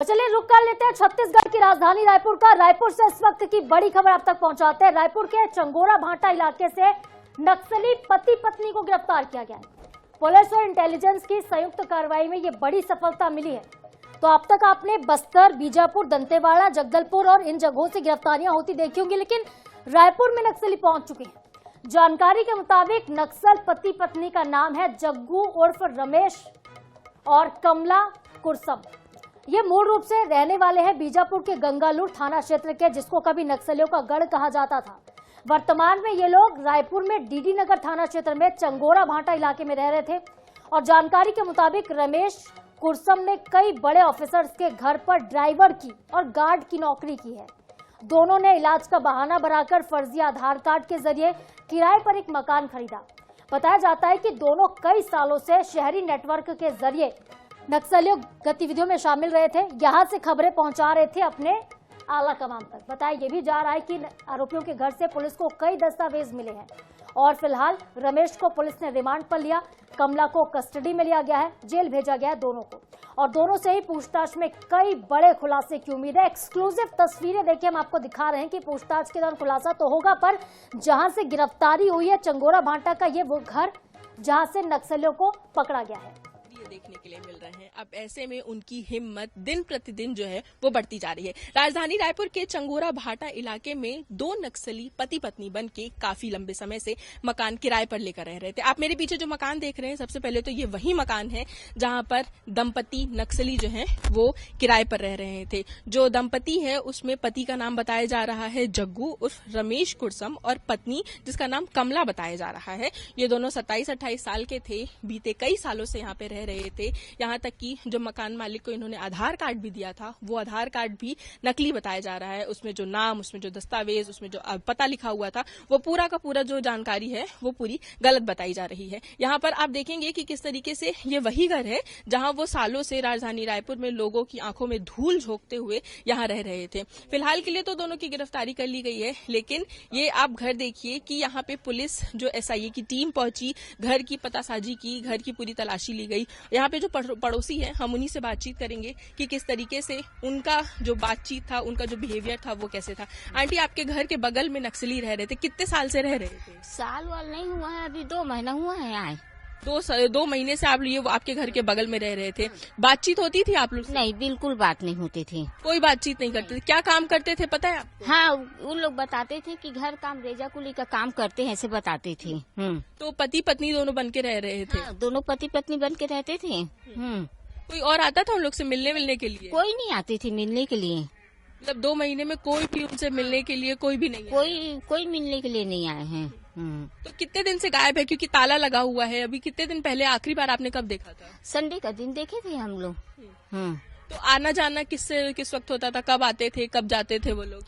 चलिए रुक कर लेते हैं छत्तीसगढ़ की राजधानी रायपुर का। रायपुर से इस वक्त की बड़ी खबर आप तक पहुंचाते हैं। रायपुर के चंगोरा भाटा इलाके से नक्सली पति पत्नी को गिरफ्तार किया गया है। पुलिस और इंटेलिजेंस की संयुक्त कार्रवाई में ये बड़ी सफलता मिली है। तो अब तक आपने बस्तर, बीजापुर, दंतेवाड़ा, जगदलपुर और इन जगहों से गिरफ्तारियां होती देखी होंगी, लेकिन रायपुर में नक्सली पहुंच चुके हैं। जानकारी के मुताबिक नक्सल पति पत्नी का नाम है जग्गू उर्फ रमेश और कमला कुरसम। ये मूल रूप से रहने वाले हैं बीजापुर के गंगालूर थाना क्षेत्र के, जिसको कभी नक्सलियों का गढ़ कहा जाता था। वर्तमान में ये लोग रायपुर में डीडी नगर थाना क्षेत्र में चंगोरा भाटा इलाके में रह रहे थे और जानकारी के मुताबिक रमेश कुरसम ने कई बड़े ऑफिसर्स के घर पर ड्राइवर की और गार्ड की नौकरी की है। दोनों ने इलाज का बहाना बनाकर फर्जी आधार कार्ड के जरिए किराए पर एक मकान खरीदा। बताया जाता है कि दोनों कई सालों से शहरी नेटवर्क के जरिए नक्सलियों गतिविधियों में शामिल रहे थे। यहां से खबरें पहुंचा रहे थे अपने आला कमान तक। बताया यह भी जा रहा है कि आरोपियों के घर से पुलिस को कई दस्तावेज मिले हैं और फिलहाल रमेश को पुलिस ने रिमांड पर लिया। कमला को कस्टडी में लिया गया है, जेल भेजा गया है दोनों को, और दोनों से ही पूछताछ में कई बड़े खुलासे की उम्मीद है। एक्सक्लूसिव तस्वीरें देखिए हम आपको दिखा रहे हैं कि पूछताछ के दौरान खुलासा तो होगा, पर जहां से गिरफ्तारी हुई है चंगोरा भाटा का ये वो घर जहां से नक्सलियों को पकड़ा गया है, देखने के लिए मिल रहे हैं। अब ऐसे में उनकी हिम्मत दिन प्रतिदिन जो है वो बढ़ती जा रही है। राजधानी रायपुर के चंगोरा भाटा इलाके में दो नक्सली पति पत्नी बन के काफी लंबे समय से मकान किराए पर लेकर रह रहे थे। आप मेरे पीछे जो मकान देख रहे हैं, सबसे पहले तो ये वही मकान है जहां पर दंपति नक्सली जो है वो किराए पर रह रहे थे। जो दंपति है उसमें पति का नाम बताया जा रहा है जग्गू उर्फ रमेश कुरसम और पत्नी जिसका नाम कमला बताया जा रहा है। ये दोनों 27-28 साल के थे। बीते कई सालों से यहाँ पे रह रहे थे। यहाँ तक कि जो मकान मालिक को इन्होंने आधार कार्ड भी दिया था वो आधार कार्ड भी नकली बताया जा रहा है। उसमें जो नाम, उसमें जो दस्तावेज, उसमें जो पता लिखा हुआ था वो पूरा का पूरा जो जानकारी है वो पूरी गलत बताई जा रही है। यहाँ पर आप देखेंगे कि किस तरीके से ये वही घर है जहाँ वो सालों से राजधानी रायपुर में लोगों की आंखों में धूल झोंकते हुए यहाँ रह रहे थे। फिलहाल के लिए तो दोनों की गिरफ्तारी कर ली गई है, लेकिन ये आप घर देखिए कि यहाँ पे पुलिस जो SIA की टीम पहुंची, घर की पतासाजी की, घर की पूरी तलाशी ली गई। यहाँ पे जो पड़ोसी है हम उन्हीं से बातचीत करेंगे कि किस तरीके से उनका जो बातचीत था, उनका जो बिहेवियर था वो कैसे था। आंटी, आपके घर के बगल में नक्सली रह रहे थे, कितने साल से रह रहे थे? साल वाल नहीं हुआ है, अभी 2 महीना हुआ है आए। 2 महीने से आप ये आपके घर के बगल में रह रहे थे। बातचीत होती थी आप लोग? नहीं, बिल्कुल बात नहीं होती थी। कोई बातचीत नहीं करते थे? क्या काम करते थे पता है आपको? हाँ, उन लोग बताते थे कि घर काम रेजा कुली का काम करते हैं, ऐसे बताते थे। तो पति पत्नी दोनों बन के रह रहे थे? हाँ, दोनों पति पत्नी बन के रहते थे। कोई और आता था उन लोग से मिलने के लिए? कोई नहीं आती थी मिलने के लिए। मतलब 2 महीने में कोई भी उनसे मिलने के लिए कोई भी नहीं? कोई मिलने के लिए नहीं आए हैं। तो कितने दिन से गायब है? क्योंकि ताला लगा हुआ है। अभी कितने दिन पहले आखिरी बार आपने कब देखा था? संडे का दिन देखे थे हम लोग। तो आना जाना किस वक्त होता था? कब आते थे, कब जाते थे वो लोग?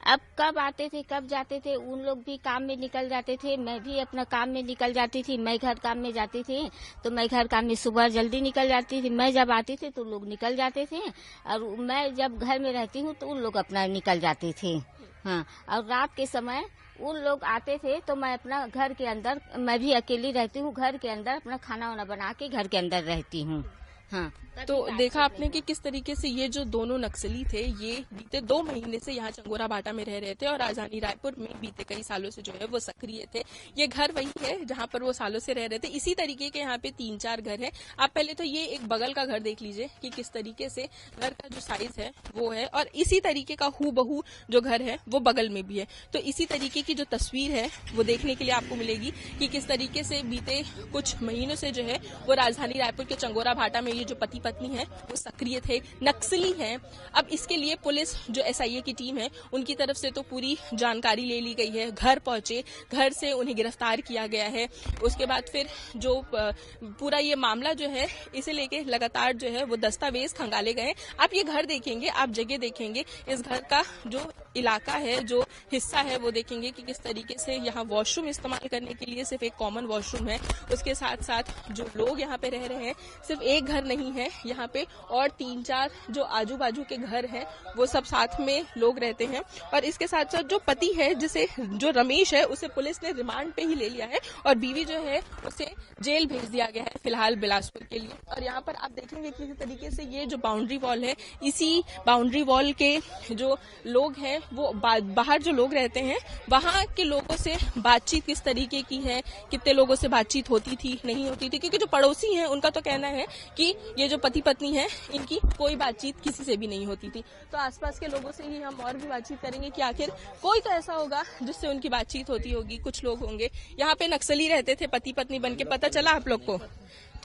अब कब आते थे कब जाते थे, उन लोग भी काम में निकल जाते थे, मैं भी अपना काम में निकल जाती थी। मैं घर काम में जाती थी तो मैं घर काम में सुबह जल्दी निकल जाती थी। मैं जब आती थी तो लोग निकल जाते थे, और मैं जब घर में रहती हूँ तो उन लोग अपना निकल जाते थे। हाँ, और रात के समय उन लोग आते थे तो मैं अपना घर के अंदर, मैं भी अकेली रहती हूँ, घर के अंदर अपना खाना वाना बना के घर के अंदर रहती हूँ। हाँ, तो देखा आपने कि किस तरीके से ये जो दोनों नक्सली थे ये बीते 2 महीने से यहाँ चंगोरा भाटा में रह रहे थे और राजधानी रायपुर में बीते कई सालों से जो है वो सक्रिय थे। ये घर वही है जहाँ पर वो सालों से रह रहे थे। इसी तरीके के यहाँ पे 3-4 घर हैं। आप पहले तो ये एक बगल का घर देख लीजिए कि किस तरीके से घर का जो साइज है वो है, और इसी तरीके का हूबहू जो घर है वो बगल में भी है। तो इसी तरीके की जो तस्वीर है वो देखने के लिए आपको मिलेगी कि किस तरीके से बीते कुछ महीनों से जो है वो राजधानी रायपुर के चंगोरा भाटा में ये जो पति पत्नी है वो सक्रिय थे, नक्सली हैं। अब इसके लिए पुलिस जो SIA की टीम है उनकी तरफ से तो पूरी जानकारी ले ली गई है। घर पहुंचे, घर से उन्हें गिरफ्तार किया गया है। उसके बाद फिर जो पूरा ये मामला जो है इसे लेके लगातार जो है वो दस्तावेज खंगाले गए। आप ये घर देखेंगे, आप जगह देखेंगे, इस घर का जो इलाका है, जो हिस्सा है वो देखेंगे कि किस तरीके से यहाँ वॉशरूम इस्तेमाल करने के लिए सिर्फ एक कॉमन वॉशरूम है। उसके साथ साथ जो लोग यहाँ पे रह रहे हैं सिर्फ एक घर नहीं है यहाँ पे, और 3-4 जो आजू बाजू के घर हैं वो सब साथ में लोग रहते हैं। और इसके साथ साथ जो पति है, जो रमेश है, उसे पुलिस ने रिमांड पे ही ले लिया है और बीवी जो है उसे जेल भेज दिया गया है फिलहाल बिलासपुर के लिए। और यहाँ पर आप देखेंगे किसी तरीके से ये जो बाउंड्री वॉल है, इसी बाउंड्री वॉल के जो लोग हैं वो बाहर जो लोग रहते हैं वहां के लोगों से बातचीत किस तरीके की है, कितने लोगों से बातचीत होती थी, नहीं होती थी, क्योंकि जो पड़ोसी हैं उनका तो कहना है कि ये जो पति पत्नी है इनकी कोई बातचीत किसी से भी नहीं होती थी। तो आसपास के लोगों से ही हम और भी बातचीत करेंगे कि आखिर कोई तो ऐसा होगा जिससे उनकी बातचीत होती होगी। कुछ लोग होंगे यहाँ पे नक्सली रहते थे पति पत्नी बन के, पता चला आप लोग को?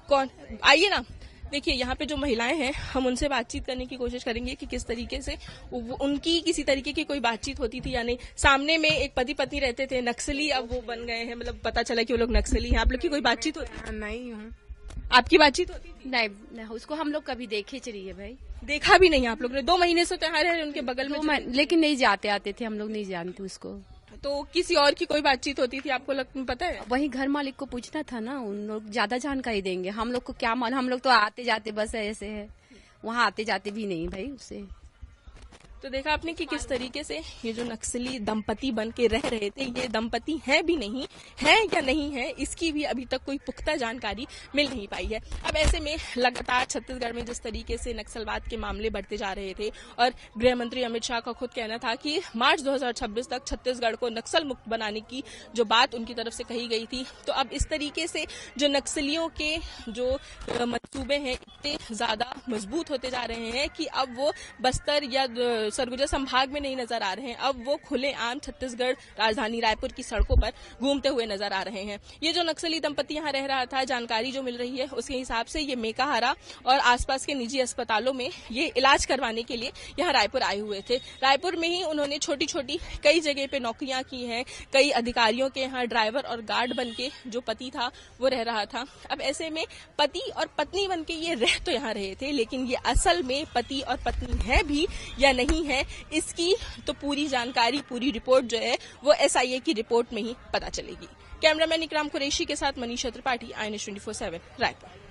कौन? आइए ना, देखिए यहाँ पे जो महिलाएं हैं हम उनसे बातचीत करने की कोशिश करेंगे कि किस तरीके से उनकी किसी तरीके की कोई बातचीत होती थी या नहीं। सामने में एक पति पत्नी रहते थे, नक्सली अब वो बन गए हैं, मतलब पता चला कि वो लोग नक्सली हैं। आप लोग की कोई बातचीत होती है? नहीं हूँ। आपकी बातचीत होती थी? नहीं, उसको हम लोग कभी देखे चलिए भाई, देखा भी नहीं आप लोग ने? 2 महीने से तो यहाँ रहे उनके बगल में, लेकिन नहीं जाते आते थे, हम लोग नहीं जानते उसको। तो किसी और की कोई बातचीत होती थी आपको पता है? वही घर मालिक को पूछना था ना, उन लोग ज्यादा जानकारी देंगे। हम लोग को क्या मालूम, हम लोग तो आते जाते बस ऐसे है, वहाँ आते जाते भी नहीं भाई उससे। तो देखा आपने कि किस तरीके से ये जो नक्सली दंपति बन के रह रहे थे, ये दंपति हैं भी नहीं, है या नहीं है, इसकी भी अभी तक कोई पुख्ता जानकारी मिल नहीं पाई है। अब ऐसे में लगातार छत्तीसगढ़ में जिस तरीके से नक्सलवाद के मामले बढ़ते जा रहे थे और गृह मंत्री अमित शाह का खुद कहना था कि मार्च 2026 तक छत्तीसगढ़ को नक्सल मुक्त बनाने की जो बात उनकी तरफ से कही गई थी, तो अब इस तरीके से जो नक्सलियों के जो मंसूबे हैं इतने ज्यादा मजबूत होते जा रहे हैं कि अब वो बस्तर या सरगुजा संभाग में नहीं नजर आ रहे हैं, अब वो खुलेआम छत्तीसगढ़ राजधानी रायपुर की सड़कों पर घूमते हुए नजर आ रहे हैं। ये जो नक्सली दंपति यहाँ रह रहा था, जानकारी जो मिल रही है उसके हिसाब से ये मेकाहारा और आसपास के निजी अस्पतालों में ये इलाज करवाने के लिए यहाँ रायपुर आए हुए थे। रायपुर में ही उन्होंने छोटी छोटी कई जगह पे नौकरियां की हैं, कई अधिकारियों के यहाँ ड्राइवर और गार्ड बन के जो पति था वो रह रहा था। अब ऐसे में पति और पत्नी बन के ये रह तो यहाँ रहे थे, लेकिन ये असल में पति और पत्नी है भी या नहीं है, इसकी तो पूरी जानकारी, पूरी रिपोर्ट जो है वो SIA की रिपोर्ट में ही पता चलेगी। कैमरामैन इकराम कुरैशी के साथ मनीषा त्रिपाठी, INS 24/7 रायपुर।